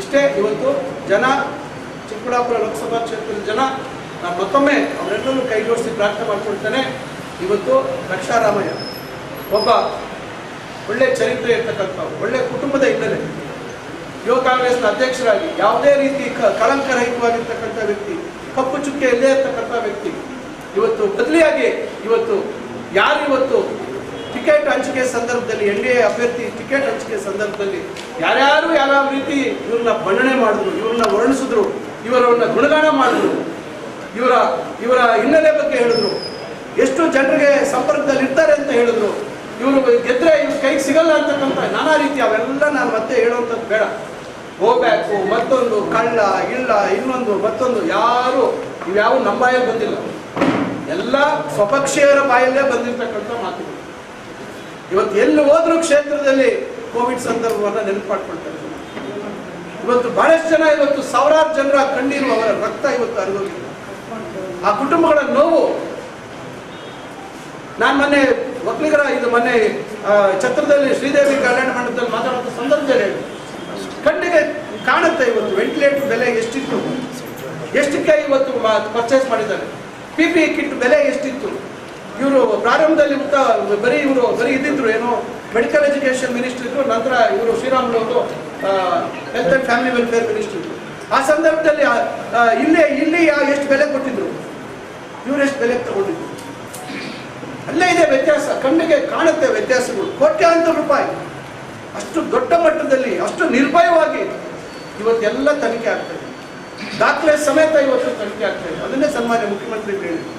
ಇಷ್ಟೇ ಇವತ್ತು ಜನ ಚಿಕ್ಕಬಳ್ಳಾಪುರ ಲೋಕಸಭಾ ಕ್ಷೇತ್ರದ ಜನ ನಾನು ಮತ್ತೊಮ್ಮೆ ಅವರೆಲ್ಲರೂ ಕೈ ಜೋಡಿಸಿ ಪ್ರಾರ್ಥನೆ ಮಾಡ್ಕೊಳ್ತೇನೆ. ಇವತ್ತು ರಕ್ಷಾರಾಮಯ್ಯ ಒಬ್ಬ ಒಳ್ಳೆ ಚರಿತ್ರೆ ಇರ್ತಕ್ಕಂಥ ಒಳ್ಳೆ ಕುಟುಂಬದ ಹಿನ್ನೆಲೆ, ಯುವ ಕಾಂಗ್ರೆಸ್ನ ಅಧ್ಯಕ್ಷರಾಗಿ ಯಾವುದೇ ರೀತಿ ಕಳಂಕರಹಿತವಾಗಿರ್ತಕ್ಕಂಥ ವ್ಯಕ್ತಿ, ಕಪ್ಪು ಚುಕ್ಕೆ ಇಲ್ಲೇ ಇರ್ತಕ್ಕಂಥ ವ್ಯಕ್ತಿ ಇವತ್ತು ಬದಲಿಯಾಗಿ ಇವತ್ತು ಯಾರು ಇವತ್ತು ಟಿಕೆಟ್ ಹಂಚಿಕೆ ಸಂದರ್ಭದಲ್ಲಿ NDA ಅಭ್ಯರ್ಥಿ ಟಿಕೆಟ್ ಹಂಚಿಕೆ ಸಂದರ್ಭದಲ್ಲಿ ಯಾರ್ಯಾರು ಯಾವ ರೀತಿ ಇವ್ರನ್ನ ಬಣ್ಣನೆ ಮಾಡಿದ್ರು, ಇವ್ರನ್ನ ವರ್ಣಿಸಿದ್ರು, ಇವರನ್ನ ಗುಣಗಾನ ಮಾಡಿದ್ರು, ಇವರ ಹಿನ್ನೆಲೆ ಬಗ್ಗೆ ಹೇಳಿದ್ರು, ಎಷ್ಟು ಜನರಿಗೆ ಸಂಪರ್ಕದಲ್ಲಿ ಇರ್ತಾರೆ ಅಂತ ಹೇಳಿದ್ರು, ಇವರು ಗೆದ್ರೆ ಇವ್ರ ಕೈಗೆ ಸಿಗಲ್ಲ ಅಂತಕ್ಕಂಥ ನಾನಾ ರೀತಿ ಅವೆಲ್ಲ ನಾನು ಮತ್ತೆ ಹೇಳುವಂಥದ್ದು ಬೇಡ. ಹೋಗ್ಬೇಕು ಮತ್ತೊಂದು ಕಳ್ಳ ಇಲ್ಲ ಇನ್ನೊಂದು ಮತ್ತೊಂದು ಯಾರು ಇವ್ಯಾವ ನಮ್ಮ ಬಾಯಲ್ಲಿ ಬಂದಿಲ್ಲ, ಎಲ್ಲ ಸ್ವಪಕ್ಷೀಯರ ಬಾಯಲ್ಲೇ ಬಂದಿರ್ತಕ್ಕಂಥ ಮಾತುಗಳು. ಇವತ್ತು ಎಲ್ಲಿ ಹೋದ್ರೂ ಕ್ಷೇತ್ರದಲ್ಲಿ ಕೋವಿಡ್ ಸಂದರ್ಭವನ್ನು ನೆನಪು ಮಾಡ್ಕೊಳ್ತಾರೆ. ಇವತ್ತು ಬಹಳಷ್ಟು ಜನ ಇವತ್ತು ಸಾವಿರಾರು ಜನರ ಕಣ್ಣೀರು ಅವರ ರಕ್ತ ಇವತ್ತು ಹರಿದೋಗಿದೆ. ಆ ಕುಟುಂಬಗಳ ನೋವು ನಾನು ಮೊನ್ನೆ ಒಕ್ಕಲಿಗರ ಇದು ಮೊನ್ನೆ ಛತ್ರದಲ್ಲಿ ಶ್ರೀದೇವಿ ಕಲ್ಯಾಣ ಮಂಟಪದಲ್ಲಿ ಮಾತಾಡುವಂಥ ಸಂದರ್ಭದಲ್ಲಿ ಕಣ್ಣಿಗೆ ಕಾಣುತ್ತೆ. ಇವತ್ತು ವೆಂಟಿಲೇಟರ್ ಬೆಲೆ ಎಷ್ಟಿತ್ತು, ಎಷ್ಟಕ್ಕೆ ಇವತ್ತು ಪರ್ಚೇಸ್ ಮಾಡಿದ್ದಾರೆ, PPE ಕಿಟ್ ಬೆಲೆ ಎಷ್ಟಿತ್ತು. ಇವರು ಪ್ರಾರಂಭದಲ್ಲಿ ಬರೀ ಇದ್ದಿದ್ರು ಏನೋ ಮೆಡಿಕಲ್ ಎಜುಕೇಶನ್ ಮಿನಿಸ್ಟರ್ ಇದ್ರು, ನಂತರ ಇವರು ಶ್ರೀರಾಮುಲು ಅವರು health and family welfare minister ಇದ್ರು. ಆ ಸಂದರ್ಭದಲ್ಲಿ ಇಲ್ಲಿ ಎಷ್ಟು ಬೆಲೆ ಕೊಟ್ಟಿದ್ರು, ಇವರು ಎಷ್ಟು ಬೆಲೆ ತಗೊಂಡಿದ್ರು, ಅಲ್ಲೇ ಇದೆ ವ್ಯತ್ಯಾಸ, ಕಣ್ಣಿಗೆ ಕಾಣುತ್ತೆ ವ್ಯತ್ಯಾಸಗಳು. ಕೋಟ್ಯಾಂತರ ರೂಪಾಯಿ ಅಷ್ಟು ದೊಡ್ಡ ಮಟ್ಟದಲ್ಲಿ ಅಷ್ಟು ನಿರ್ಭಯವಾಗಿ ಇವತ್ತೆಲ್ಲ ತನಿಖೆ ಆಗ್ತದೆ, ದಾಖಲೆ ಸಮೇತ ಇವತ್ತು ತನಿಖೆ ಆಗ್ತಾ ಇದೆ. ಅದನ್ನೇ ಸನ್ಮಾನ್ಯ ಮುಖ್ಯಮಂತ್ರಿ ಹೇಳಿದ್ರು,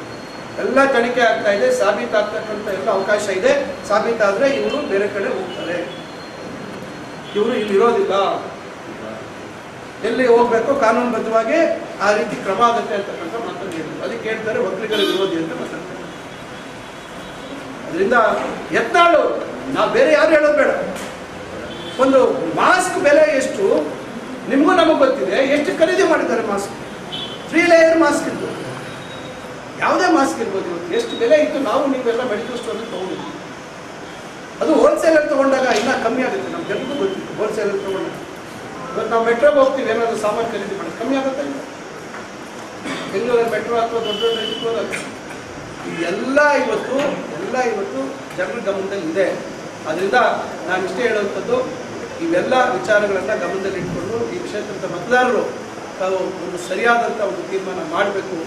ಎಲ್ಲ ತನಿಖೆ ಆಗ್ತಾ ಇದೆ, ಸಾಬೀತಾಗ್ತಕ್ಕಂಥ ಎಲ್ಲ ಅವಕಾಶ ಇದೆ. ಸಾಬೀತಾದ್ರೆ ಇವರು ಬೇರೆ ಕಡೆ ಹೋಗ್ತಾರೆ, ಇವರು ಇಲ್ಲಿ ಇರೋದಿಲ್ಲ, ಎಲ್ಲಿ ಹೋಗ್ಬೇಕು ಕಾನೂನುಬದ್ಧವಾಗಿ ಆ ರೀತಿ ಕ್ರಮ ಆಗುತ್ತೆ ಅಂತಕ್ಕಂಥ ಮಾತನ್ನು ಹೇಳಿದ್ರು. ಅದಕ್ಕೆ ಹೇಳ್ತಾರೆ ಒಕ್ಕಲಿಗರ ವಿರೋಧಿ ಅಂತ ಮಾತಾಡ್ತಾರೆ. ಅದರಿಂದ ಯತ್ನಾಳು ನಾವು ಬೇರೆ ಯಾರು ಹೇಳೋದು ಬೇಡ. ಒಂದು ಮಾಸ್ಕ್ ಬೆಲೆ ಎಷ್ಟು ನಿಮಗೂ ನಮಗೆ ಗೊತ್ತಿದೆ, ಎಷ್ಟು ಖರೀದಿ ಮಾಡಿದ್ದಾರೆ ಮಾಸ್ಕ್. 3 ಲೇಯರ್ ಮಾಸ್ಕ್ ಇತ್ತು, ಯಾವುದೇ ಮಾಸ್ಕ್ ಇರ್ಬೋದು. ಇವತ್ತು ಎಷ್ಟು ಬೆಲೆ ಇತ್ತು, ನಾವು ನೀವೆಲ್ಲ ಮೆಡಿಕಲ್ ಸ್ಟೋರಲ್ಲಿ ತೊಗೊಂಡಿದ್ವಿ. ಅದು ಹೋಲ್ಸೇಲರ್ ತೊಗೊಂಡಾಗ ಇನ್ನೂ ಕಮ್ಮಿ ಆಗುತ್ತೆ, ನಮ್ಗೆ ಎಲ್ಲರಿಗೂ ಗೊತ್ತಿತ್ತು. ಹೋಲ್ಸೇಲರ್ ತೊಗೊಂಡಾಗ ಇವತ್ತು ನಾವು ಮೆಟ್ರೋಗೆ ಹೋಗ್ತೀವಿ, ಏನಾದರೂ ಸಾಮಾನು ಖರೀದಿ ಮಾಡೋದು ಕಮ್ಮಿ ಆಗುತ್ತೆ. ಬೆಂಗಳೂರಲ್ಲಿ ಮೆಟ್ರೋ ಅಥವಾ ದೊಡ್ಡ ದೊಡ್ಡ ಇದಕ್ಕೆ ಹೋದಾಗ ಎಲ್ಲ ಇವತ್ತು ಜನರ ಗಮನದಲ್ಲಿ ಇದೆ. ಅದರಿಂದ ನಾನು ಇಷ್ಟೇ ಹೇಳುವಂಥದ್ದು, ಇವೆಲ್ಲ ವಿಚಾರಗಳನ್ನು ಗಮನದಲ್ಲಿ ಇಟ್ಕೊಂಡು ಈ ಕ್ಷೇತ್ರದ ಮತದಾರರು ತಾವು ಒಂದು ಸರಿಯಾದಂಥ ಒಂದು ತೀರ್ಮಾನ ಮಾಡಬೇಕು.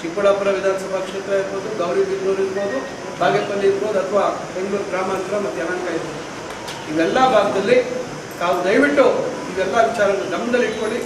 ಚಿಕ್ಕಬಳ್ಳಾಪುರ ವಿಧಾನಸಭಾ ಕ್ಷೇತ್ರ ಇರ್ಬೋದು, ಗೌರಿಬಿದನೂರು ಇರ್ಬೋದು, ಬಾಗೇಪಲ್ಲಿ ಇರ್ಬೋದು, ಅಥವಾ ಬೆಂಗಳೂರು ಗ್ರಾಮಾಂತರ ಮತ್ತು ಯಲಹಂಕ ಇರ್ಬೋದು, ಇವೆಲ್ಲ ಭಾಗದಲ್ಲಿ ತಾವು ದಯವಿಟ್ಟು ಇವೆಲ್ಲ ವಿಚಾರಗಳನ್ನು ಗಮನದಲ್ಲಿ ಇಟ್ಕೊಳ್ಳಿ.